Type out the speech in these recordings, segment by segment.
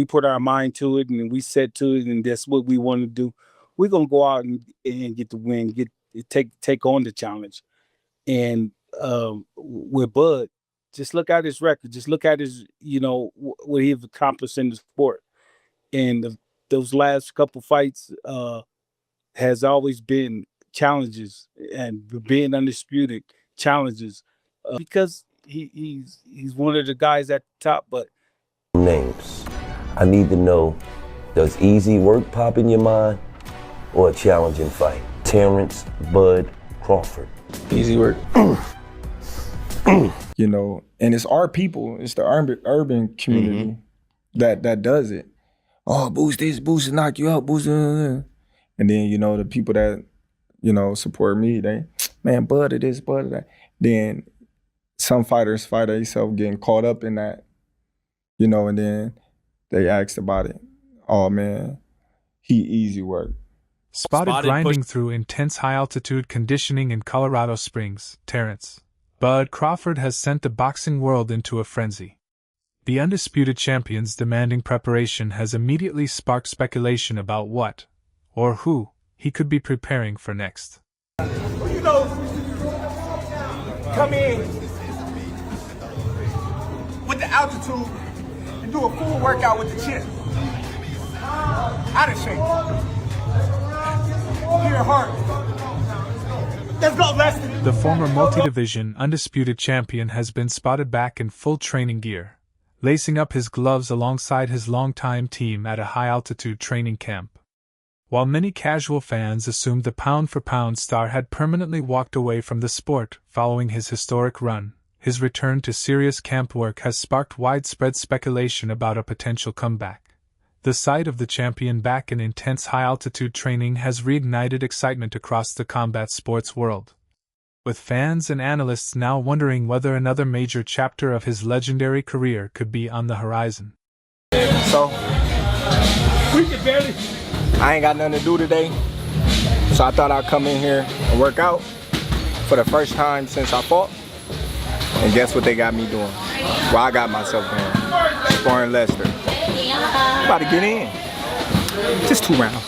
we put our mind to it and we set to it, and that's what we want to do. We're gonna go out and get the win, take on the challenge. And with Bud, just look at his record. Just look at his, what he's accomplished in the sport. And those last couple fights has always been challenges and being undisputed challenges because he's one of the guys at the top. But names, I need to know: does easy work pop in your mind, or a challenging fight? Terence, Bud, Crawford. Easy work. And it's our people, it's the urban community that does it. Oh, boost this, boost to knock you out, boost. And then, the people that, support me, they, man, Bud of this, Bud of that. Then some fighters find themselves getting caught up in that, and then they asked about it. Oh, man, he easy work. Spotted grinding through intense high-altitude conditioning in Colorado Springs, Terence, Bud Crawford has sent the boxing world into a frenzy. The undisputed champion's demanding preparation has immediately sparked speculation about what, or who, he could be preparing for next. Come in with the altitude and do a full workout with the chin. Out of shape. Your heart. Let's go, Lester. The former multi-division undisputed champion has been spotted back in full training gear, lacing up his gloves alongside his longtime team at a high-altitude training camp. While many casual fans assumed the pound-for-pound star had permanently walked away from the sport following his historic run, his return to serious camp work has sparked widespread speculation about a potential comeback. The sight of the champion back in intense high-altitude training has reignited excitement across the combat sports world, with fans and analysts now wondering whether another major chapter of his legendary career could be on the horizon. So, I ain't got nothing to do today, so I thought I'd come in here and work out for the first time since I fought. And guess what they got me doing? Well, I got myself doing. Sparring Lester. I'm about to get in. Just 2 rounds.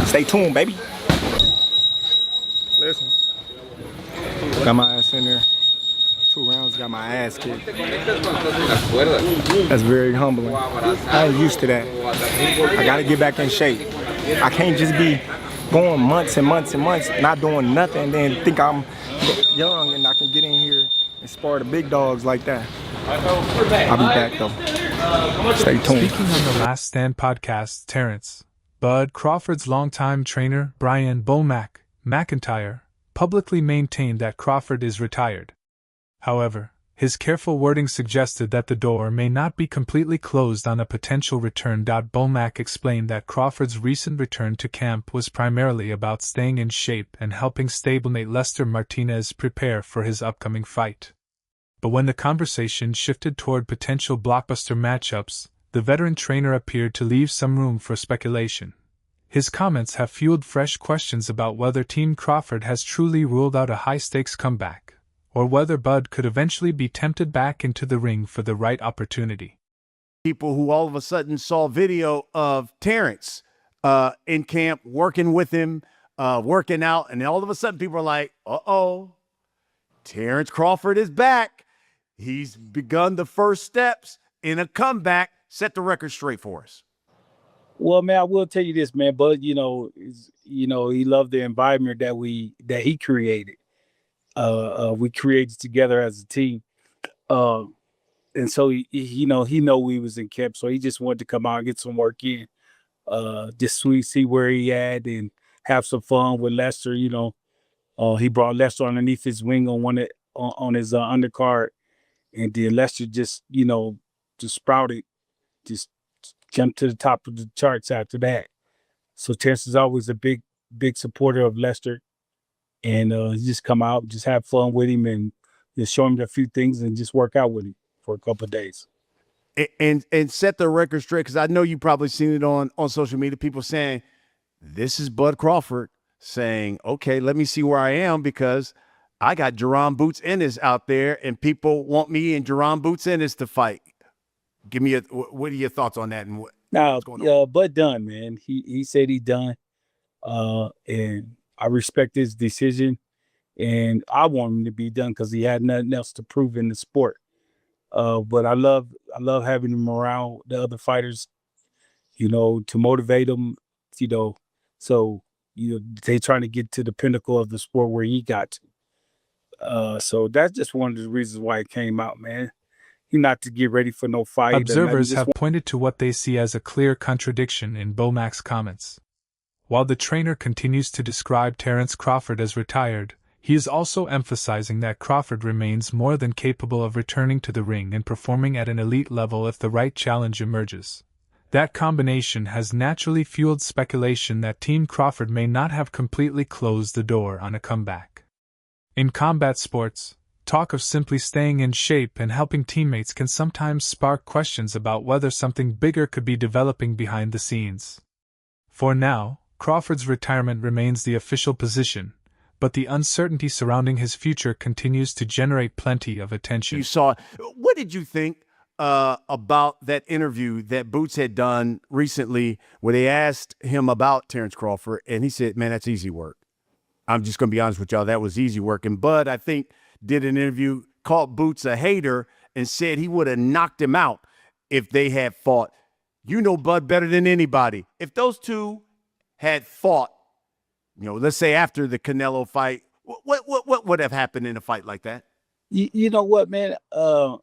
Stay tuned, baby. Listen. Got my ass in there. 2 rounds, got my ass kicked. That's very humbling. I ain't used to that. I gotta get back in shape. I can't just be going months and months and months, not doing nothing, and then think I'm young and I can get in here and spar the big dogs like that. I'll be back though. Stay tuned. Speaking on the Last Stand podcast, Terence, Bud Crawford's longtime trainer, BoMac, McIntyre, publicly maintained that Crawford is retired. However, his careful wording suggested that the door may not be completely closed on a potential return. BoMac explained that Crawford's recent return to camp was primarily about staying in shape and helping stablemate Lester Martinez prepare for his upcoming fight. But when the conversation shifted toward potential blockbuster matchups, the veteran trainer appeared to leave some room for speculation. His comments have fueled fresh questions about whether Team Crawford has truly ruled out a high-stakes comeback, or whether Bud could eventually be tempted back into the ring for the right opportunity. People who all of a sudden saw video of Terence in camp, working with him, working out, and all of a sudden people are like, uh-oh, Terence Crawford is back. He's begun the first steps in a comeback. Set the record straight for us. Well, man, I will tell you this, man. Bud, he loved the environment that he created. We created together as a team, and so he know we was in camp, so he just wanted to come out and get some work in, just see where he at and have some fun with Lester. He brought Lester underneath his wing on his undercard, and then Lester just sprouted, just jumped to the top of the charts after that. So Terence is always a big supporter of Lester. And just come out, just have fun with him, and just show him a few things, and just work out with him for a couple of days. And set the record straight, because I know you probably seen it on social media. People saying, "This is Bud Crawford saying, okay, let me see where I am because I got Jaron Boots Ennis out there, and people want me and Jaron Boots Ennis to fight." Give me what are your thoughts on that? And Now, what's going on? Bud done, man. He said he done, and I respect his decision, and I want him to be done because he had nothing else to prove in the sport. But I love having him around the other fighters, to motivate them, you know, so they trying to get to the pinnacle of the sport where he got to. So that's just one of the reasons why it came out, man. He not to get ready for no fight. Observers Just have pointed to what they see as a clear contradiction in BoMac's comments. While the trainer continues to describe Terence Crawford as retired, he is also emphasizing that Crawford remains more than capable of returning to the ring and performing at an elite level if the right challenge emerges. That combination has naturally fueled speculation that Team Crawford may not have completely closed the door on a comeback. In combat sports, talk of simply staying in shape and helping teammates can sometimes spark questions about whether something bigger could be developing behind the scenes. For now, Crawford's retirement remains the official position, but the uncertainty surrounding his future continues to generate plenty of attention. You saw. What did you think about that interview that Boots had done recently where they asked him about Terence Crawford, and he said, man, that's easy work. I'm just going to be honest with y'all, that was easy work. And Bud, I think, did an interview, called Boots a hater, and said he would have knocked him out if they had fought. You know Bud better than anybody. If those two had fought, let's say after the Canelo fight, what would have happened in a fight like that? You know what, man? I'm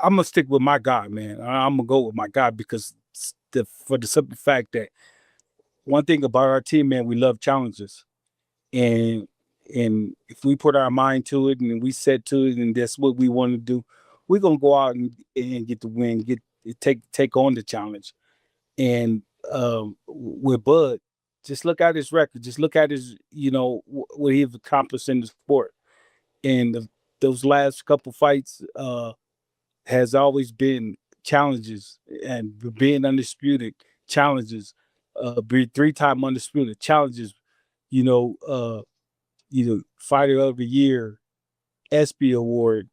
gonna stick with my guy, man. I'm gonna go with my guy because for the simple fact that one thing about our team, man, we love challenges, and if we put our mind to it and we set to it, and that's what we want to do, we're gonna go out and get the win, take on the challenge. And with Bud, just look at his record, just look at his, what he's accomplished in the sport, and those last couple fights has always been challenges and being undisputed challenges, be 3-time undisputed challenges, fighter of the year, ESPY award,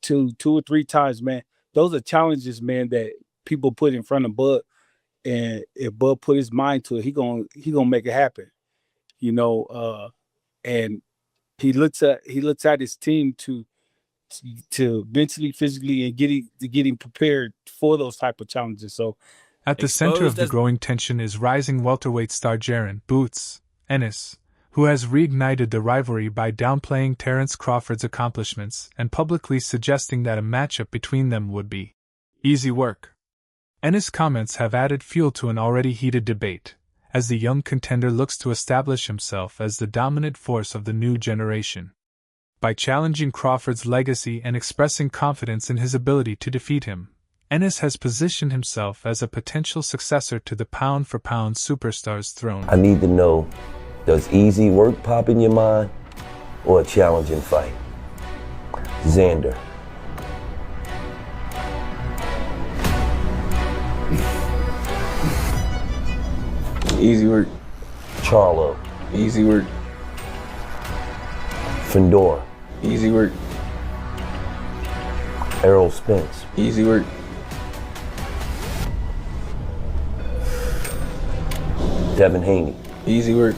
two or three times, man. Those are challenges, man, that people put in front of Bud, and if Bud put his mind to it, he gonna make it happen, and he looks at his team to mentally, physically, and getting prepared for those type of challenges. So, at the center of the growing tension is rising welterweight star Jaron Boots Ennis, who has reignited the rivalry by downplaying Terence Crawford's accomplishments and publicly suggesting that a matchup between them would be easy work. Ennis' comments have added fuel to an already heated debate, as the young contender looks to establish himself as the dominant force of the new generation. By challenging Crawford's legacy and expressing confidence in his ability to defeat him, Ennis has positioned himself as a potential successor to the pound-for-pound superstar's throne. I need to know, does easy work pop in your mind or a challenging fight? Xander. Easy work. Charlo. Easy work. Fendora. Easy work. Errol Spence. Easy work. Devin Haney. Easy work.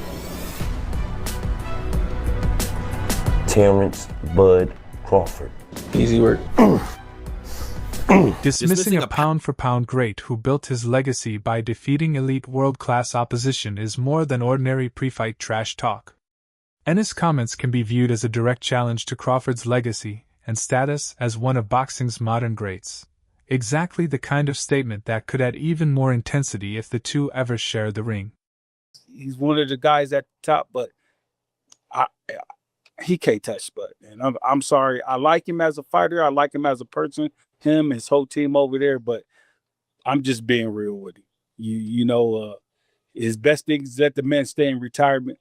Terence Bud Crawford. Easy work. Dismissing a pound-for-pound great who built his legacy by defeating elite world-class opposition is more than ordinary pre-fight trash talk. Ennis' comments can be viewed as a direct challenge to Crawford's legacy and status as one of boxing's modern greats. Exactly the kind of statement that could add even more intensity if the two ever shared the ring. He's one of the guys at the top, but he can't touch Bud. And I'm sorry. I like him as a fighter. I like him as a person. Him, his whole team over there. But I'm just being real with him. His best thing is let the man stay in retirement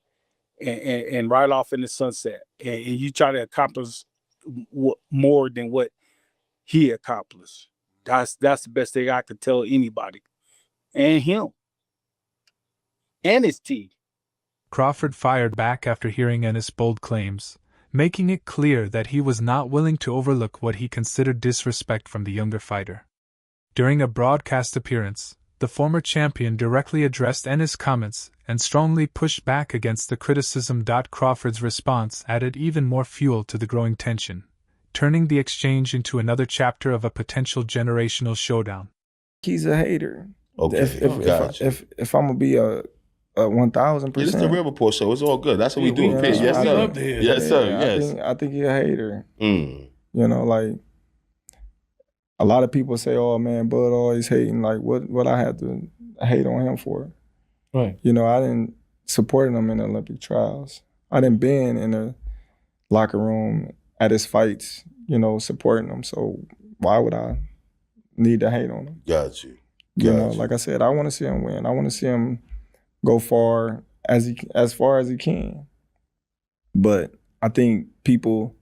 and ride off in the sunset. And you try to accomplish more than what he accomplished. That's the best thing I could tell anybody. And him. And his team. Crawford fired back after hearing Ennis' bold claims, making it clear that he was not willing to overlook what he considered disrespect from the younger fighter. During a broadcast appearance, the former champion directly addressed Ennis' comments and strongly pushed back against the criticism. Crawford's response added even more fuel to the growing tension, turning the exchange into another chapter of a potential generational showdown. He's a hater. Okay, If I'm gonna be a 1,000%, this is the Real Report show. It's all good. That's what we do. Yeah, Yes, I sir. love to hear. Yes, sir. Yes. I think he's a hater. Mm. You know, like a lot of people say, "Oh man, Bud always hating." Like, what I had to hate on him for? Right. You know, I didn't support him in the Olympic trials. I didn't been in the locker room at his fights, you know, supporting him. So why would I need to hate on him? Got you. You know, like I said, I want to see him win. I want to see him go far as far as he can. But I think people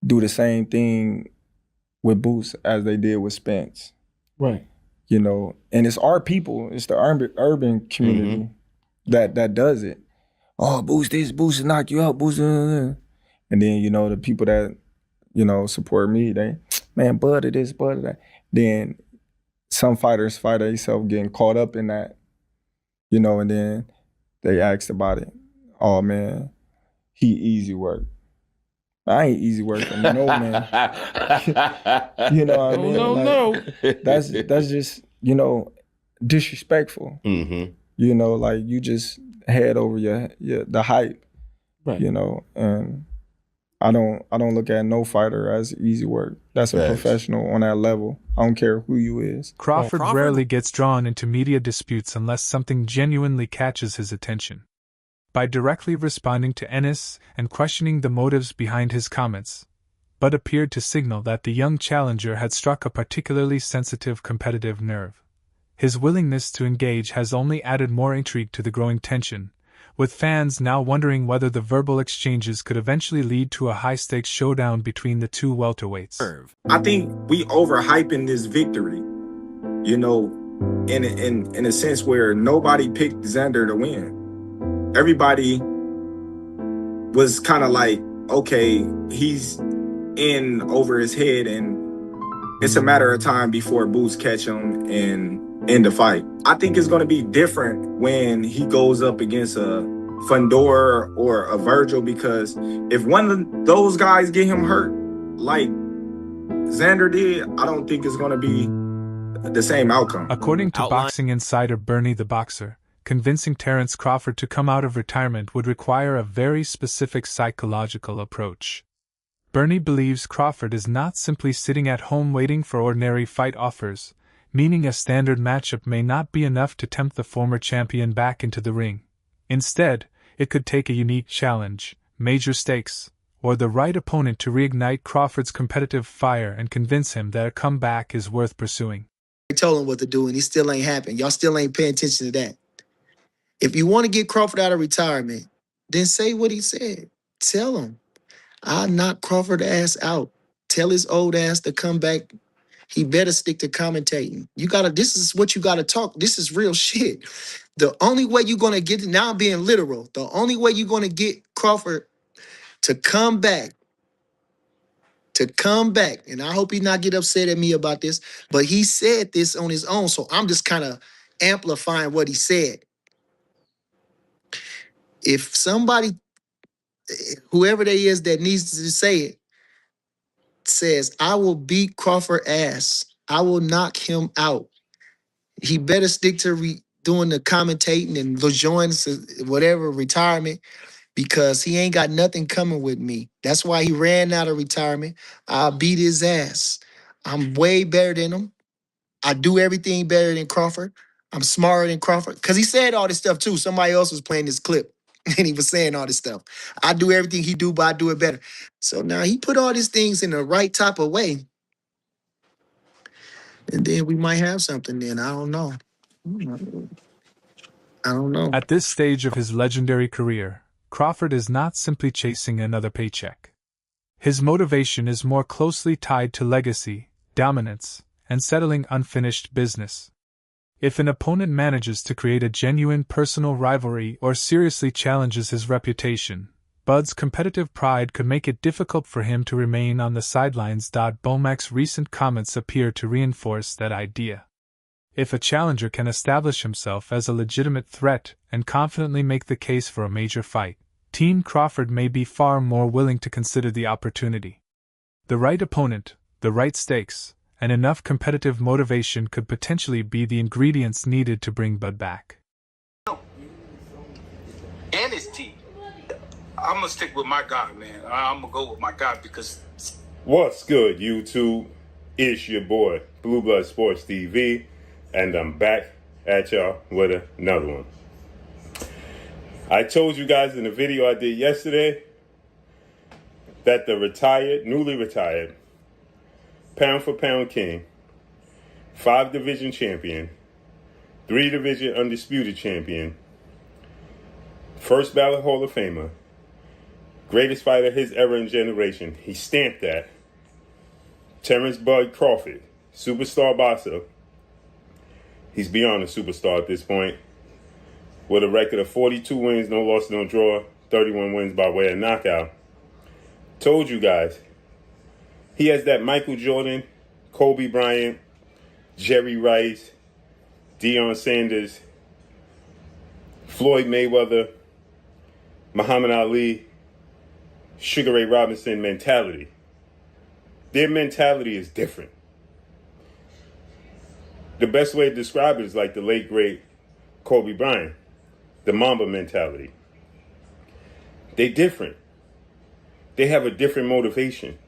do the same thing with Boost as they did with Spence. Right. You know, and it's our people, it's the urban community that does it. Oh, Boost this, Boost knock you out, Boost. And then, you know, the people that, you know, support me, they, man, Bud of this, Bud of that. Then some fighters find themselves getting caught up in that, you know, and then they asked about it. Oh, man, he easy work. I ain't easy work for no man. You know what I mean? No. That's just, you know, disrespectful. Mm-hmm. You know, like you just head over the hype. Right. You know, and I don't look at no fighter as easy work. That's a professional on that level. I don't care who you is. Crawford rarely gets drawn into media disputes unless something genuinely catches his attention. By directly responding to Ennis and questioning the motives behind his comments, Bud appeared to signal that the young challenger had struck a particularly sensitive competitive nerve. His willingness to engage has only added more intrigue to the growing tension, with fans now wondering whether the verbal exchanges could eventually lead to a high-stakes showdown between the two welterweights. I think we overhyping this victory, you know, in a sense where nobody picked Xander to win. Everybody was kind of like, okay, he's in over his head and it's a matter of time before Boots catch him and end the fight. I think it's going to be different when he goes up against a Fundora or a Virgil, because if one of those guys get him hurt like Xander did, I don't think it's going to be the same outcome. According to boxing insider Bernie the Boxer, convincing Terence Crawford to come out of retirement would require a very specific psychological approach. Bernie believes Crawford is not simply sitting at home waiting for ordinary fight offers, meaning a standard matchup may not be enough to tempt the former champion back into the ring. Instead, it could take a unique challenge, major stakes, or the right opponent to reignite Crawford's competitive fire and convince him that a comeback is worth pursuing. I told him what to do, and he still ain't happen. Y'all still ain't paying attention to that. If you want to get Crawford out of retirement, then say what he said. Tell him, I'll knock Crawford ass out. Tell his old ass to come back. He better stick to commentating. This is what you gotta talk. This is real shit. The only way you're gonna get, now I'm being literal, the only way you're gonna get Crawford to come back, and I hope he not get upset at me about this, but he said this on his own, so I'm just kind of amplifying what he said. If somebody, whoever they is that needs to say it, says, I will beat Crawford ass, I will knock him out, he better stick to doing the commentating and join whatever retirement, because he ain't got nothing coming with me. That's why he ran out of retirement. I'll beat his ass. I'm way better than him. I do everything better than Crawford. I'm smarter than Crawford. Because he said all this stuff too. Somebody else was playing this clip and he was saying all this stuff. I do everything he do, but I do it better. So now he put all these things in the right type of way. And then we might have something then. I don't know. At this stage of his legendary career, Crawford is not simply chasing another paycheck. His motivation is more closely tied to legacy, dominance, and settling unfinished business. If an opponent manages to create a genuine personal rivalry or seriously challenges his reputation, Bud's competitive pride could make it difficult for him to remain on the sidelines. BoMac's recent comments appear to reinforce that idea. If a challenger can establish himself as a legitimate threat and confidently make the case for a major fight, Team Crawford may be far more willing to consider the opportunity. The right opponent, the right stakes, and enough competitive motivation could potentially be the ingredients needed to bring Bud back. And his team. I'm going to stick with my guy, man. I'm going to go with my guy because... What's good, YouTube? It's your boy, Blue Blood Sports TV, and I'm back at y'all with another one. I told you guys in the video I did yesterday that the newly retired, pound-for-pound king, 5-division champion, 3-division undisputed champion, first ballot Hall of Famer, greatest fighter of his era and generation, he stamped that. Terence Bud Crawford, superstar boxer. He's beyond a superstar at this point. With a record of 42 wins, no loss, no draw, 31 wins by way of knockout. Told you guys, he has that Michael Jordan, Kobe Bryant, Jerry Rice, Deion Sanders, Floyd Mayweather, Muhammad Ali, Sugar Ray Robinson mentality. Their mentality is different. The best way to describe it is like the late, great Kobe Bryant, the Mamba mentality. They're different. They have a different motivation.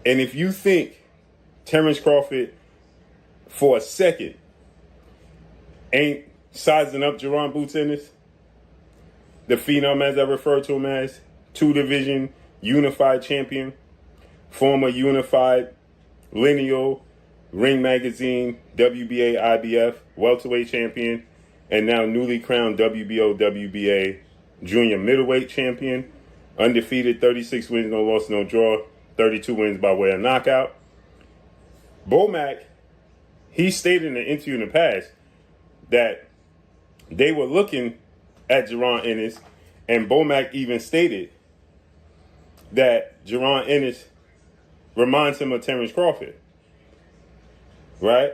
And if you think Terence Crawford for a second ain't sizing up Jaron Boots Ennis, the phenom as I refer to him as, 2-division unified champion, former unified lineal Ring Magazine, WBA, IBF, welterweight champion, and now newly crowned WBO, WBA junior middleweight champion, undefeated, 36 wins, no loss, no draw, 32 wins by way of knockout. BoMac, he stated in an interview in the past that they were looking at Jaron Ennis, and BoMac even stated that Jaron Ennis reminds him of Terence Crawford. Right?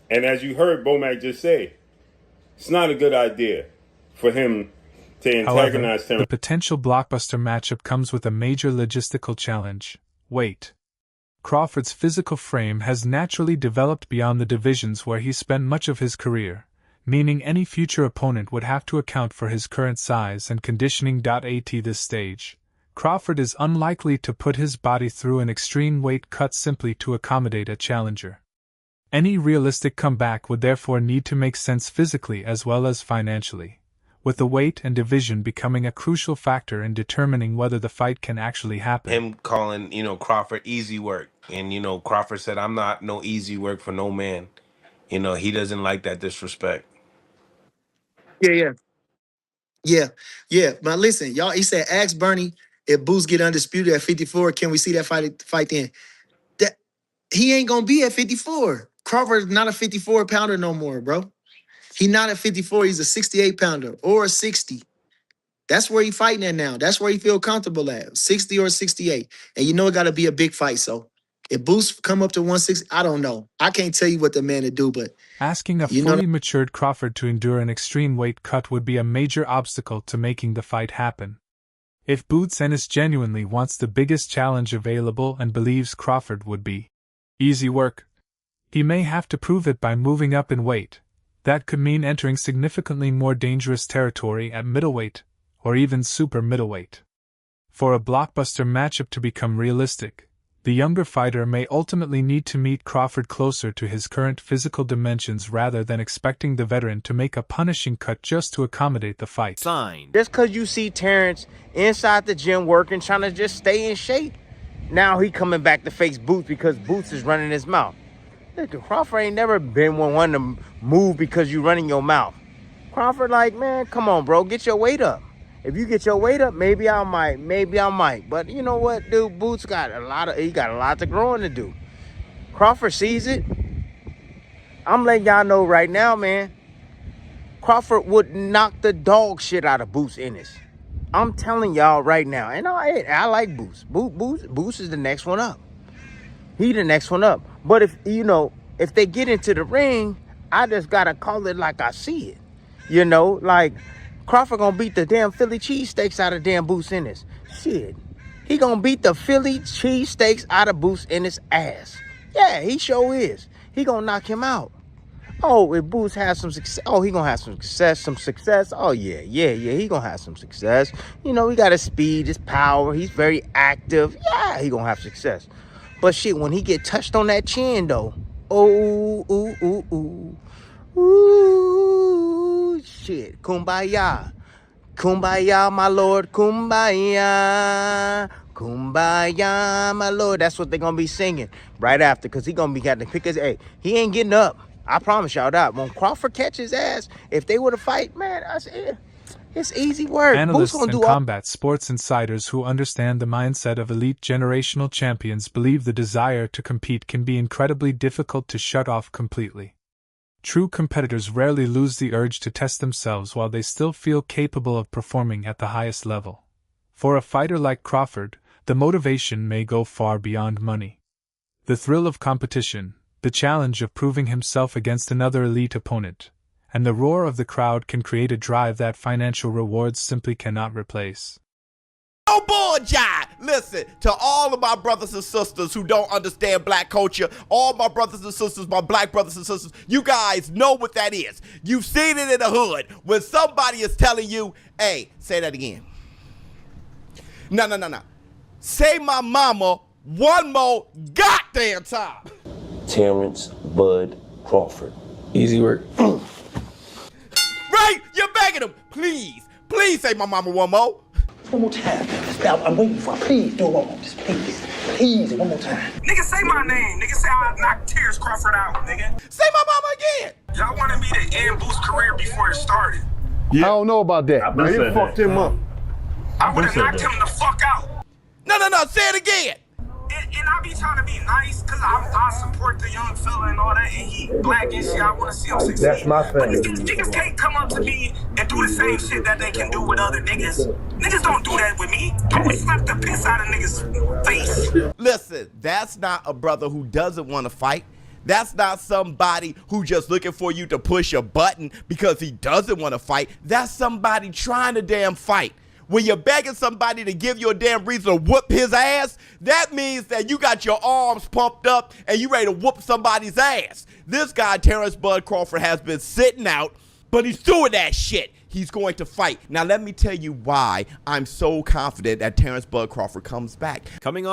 And as you heard BoMac just say, it's not a good idea for him to antagonize However, Terence. the potential blockbuster matchup comes with a major logistical challenge: weight. Crawford's physical frame has naturally developed beyond the divisions where he spent much of his career, meaning any future opponent would have to account for his current size and conditioning. At this stage, Crawford is unlikely to put his body through an extreme weight cut simply to accommodate a challenger. Any realistic comeback would therefore need to make sense physically as well as financially, with the weight and division becoming a crucial factor in determining whether the fight can actually happen. Him calling, Crawford easy work. And, Crawford said, I'm not no easy work for no man. He doesn't like that disrespect. Yeah. But listen, y'all, he said, ask Bernie if Boots get undisputed at 54, can we see that fight then? That he ain't gonna be at 54. Crawford's not a 54 pounder no more, bro. He not at 54, he's a 68 pounder or a 60. That's where he fighting at now. That's where he feel comfortable at, 60 or 68. And you know it gotta be a big fight. So if Boots come up to 160, I don't know. I can't tell you what the man to do, but asking a fully matured Crawford to endure an extreme weight cut would be a major obstacle to making the fight happen. If Boots Ennis genuinely wants the biggest challenge available and believes Crawford would be easy work, he may have to prove it by moving up in weight. That could mean entering significantly more dangerous territory at middleweight, or even super middleweight. For a blockbuster matchup to become realistic, the younger fighter may ultimately need to meet Crawford closer to his current physical dimensions rather than expecting the veteran to make a punishing cut just to accommodate the fight. Just because you see Terence inside the gym working, trying to just stay in shape, now he coming back to face Boots because Boots is running his mouth. Look, Crawford ain't never been one to move because you running your mouth. Crawford like, man, come on, bro, get your weight up. If you get your weight up, maybe I might. But you know what, dude? Boots got a lot to growing to do. Crawford sees it. I'm letting y'all know right now, man. Crawford would knock the dog shit out of Boots Ennis. I'm telling y'all right now, and I like Boost. Boost is the next one up. He the next one up. But if they get into the ring, I just gotta call it like I see it. Like Crawford gonna beat the damn Philly cheesesteaks out of damn Boost Ennis. Shit. He gonna beat the Philly cheesesteaks out of Boost Ennis' ass. Yeah, he sure is. He gonna knock him out. Oh, if Boost has some success, he gonna have some success. Oh, yeah, he gonna have some success. He got his speed, his power. He's very active. Yeah, he gonna have success. But shit, when he get touched on that chin, though, ooh, shit, kumbaya. Kumbaya, my lord, kumbaya. Kumbaya, my lord. That's what they're gonna be singing right after, because he gonna be got to pick his, he ain't getting up. I promise y'all that. When Crawford catches his ass, if they were to fight, man, it's easy work. Analysts and combat sports insiders who understand the mindset of elite generational champions believe the desire to compete can be incredibly difficult to shut off completely. True competitors rarely lose the urge to test themselves while they still feel capable of performing at the highest level. For a fighter like Crawford, the motivation may go far beyond money. The thrill of competition, the challenge of proving himself against another elite opponent, and the roar of the crowd can create a drive that financial rewards simply cannot replace. Oh boy, Jai! Listen, to all of my brothers and sisters who don't understand black culture, all my brothers and sisters, my black brothers and sisters, you guys know what that is. You've seen it in the hood when somebody is telling you, hey, say that again. No. Say my mama one more goddamn time. Terence Bud Crawford. Easy work. Right? You're begging him. Please say my mama one more. One more time. I'm waiting for it. Please do it one more. Just please, one more time. Nigga, say my name. Nigga, say I knocked Terence Crawford out, nigga. Say my mama again. Y'all wanted me to end Boo's career before it started. Yeah. I don't know about that. Now you fucked him up. I would have knocked him the fuck out. No. Say it again. And I be trying to be nice, because I support the young fella and all that, and he black and shit. I want to see him succeed. That's my family. But niggas can't come up to me and do the same shit that they can do with other niggas. Niggas don't do that with me. Don't slap the piss out of niggas' face. Listen, that's not a brother who doesn't want to fight. That's not somebody who just looking for you to push a button because he doesn't want to fight. That's somebody trying to damn fight. When you're begging somebody to give you a damn reason to whoop his ass, that means that you got your arms pumped up and you ready to whoop somebody's ass. This guy, Terence Bud Crawford, has been sitting out, but he's doing that shit. He's going to fight. Now, let me tell you why I'm so confident that Terence Bud Crawford comes back. Coming up.